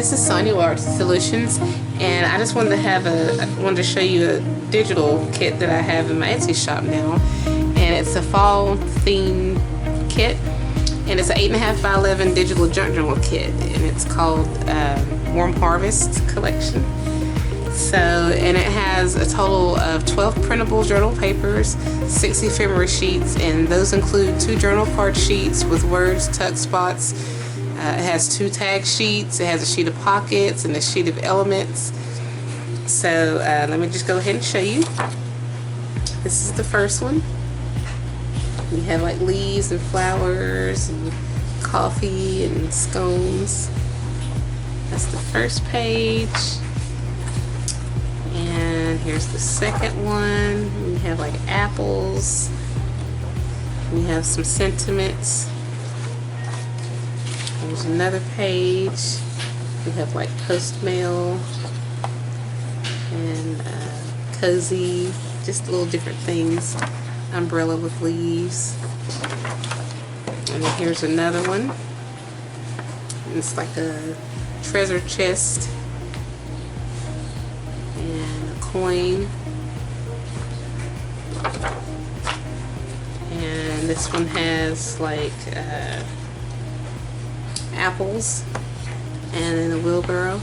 this is Sonia with Art Solutions, and I just wanted to show you a digital kit that I have in my Etsy shop now, and it's a fall theme kit, and it's an 8.5 by 11 digital junk journal kit, and it's called Warm Harvest Collection. So, and it has a total of 12 printable journal papers, 6 ephemera sheets, and those include 2 journal card sheets with words, tuck spots. It has 2 tag sheets, it has a sheet of pockets, and a sheet of elements. So let me just go ahead and show you. This is the first one. You have like leaves and flowers and coffee and scones. That's the first page. And here's the second one. We have like apples. We have some sentiments. There's another page. We have like post mail and cozy, just little different things. Umbrella with leaves. And then here's another one. It's like a treasure chest and a coin. And this one has like apples and then a wheelbarrow.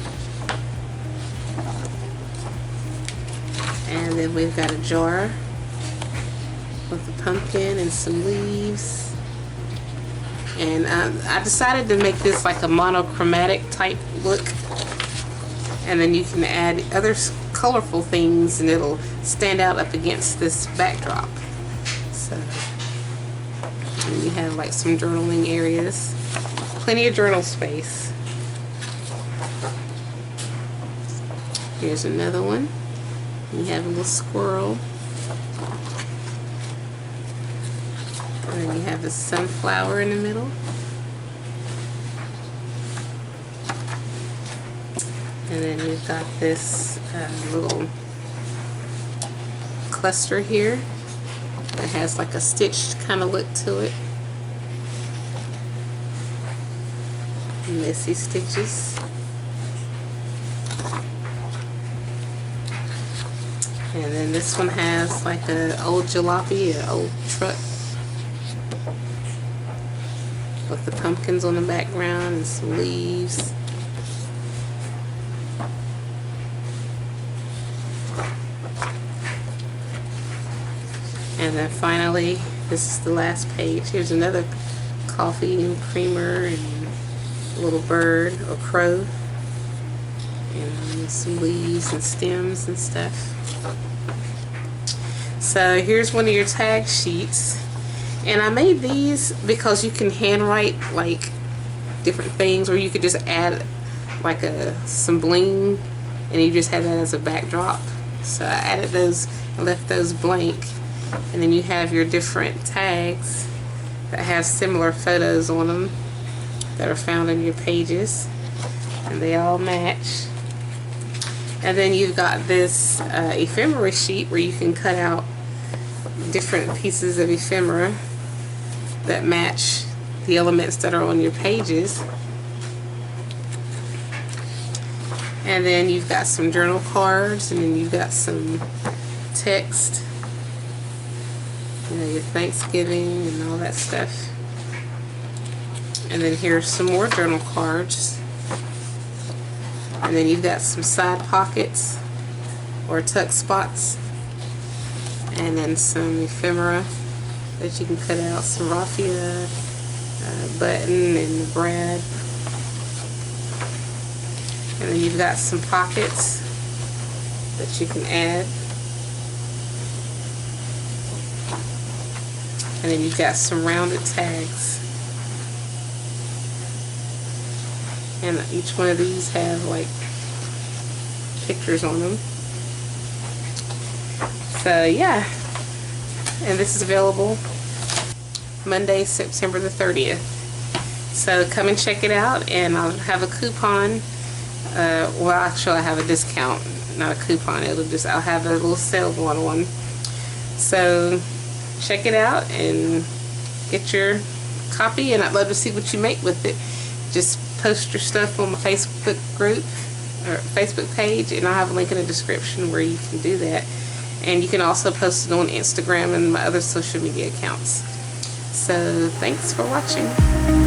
And then we've got a jar with a pumpkin and some leaves. And I decided to make this like a monochromatic type look, and then you can add other colorful things and it'll stand out up against this backdrop. So, and you have like some journaling areas, plenty of journal space. Here's another one. You have a little squirrel. And then you have a sunflower in the middle. And then you've got this little cluster here that has like a stitched kind of look to it. Messy stitches. And then this one has like an old jalopy, an old truck with the pumpkins on the background and some leaves. And then finally, this is the last page. Here's another coffee and creamer and a little bird or crow and some leaves and stems and stuff. So here's one of your tag sheets. And I made these because you can handwrite like different things, or you could just add like some bling and you just have that as a backdrop. So I added those and left those blank, and then you have your different tags that have similar photos on them that are found in your pages, and they all match. And then you've got this ephemera sheet where you can cut out different pieces of ephemera that match the elements that are on your pages. And then you've got some journal cards, and then you've got some text, you know, your Thanksgiving and all that stuff. And then here's some more journal cards. And then you've got some side pockets or tuck spots, and then some ephemera that you can cut out, some raffia, button, and the brad. And then you've got some pockets that you can add. And then you've got some rounded tags. And each one of these have like pictures on them. So yeah, and this is available Monday, September the 30th. So come and check it out, and I'll have a coupon. Well, actually I have a discount, not a coupon. I'll have a little sale going on. So check it out and get your copy, and I'd love to see what you make with it. Just post your stuff on my Facebook group or Facebook page, and I'll have a link in the description where you can do that. And you can also post it on Instagram and my other social media accounts. So thanks for watching.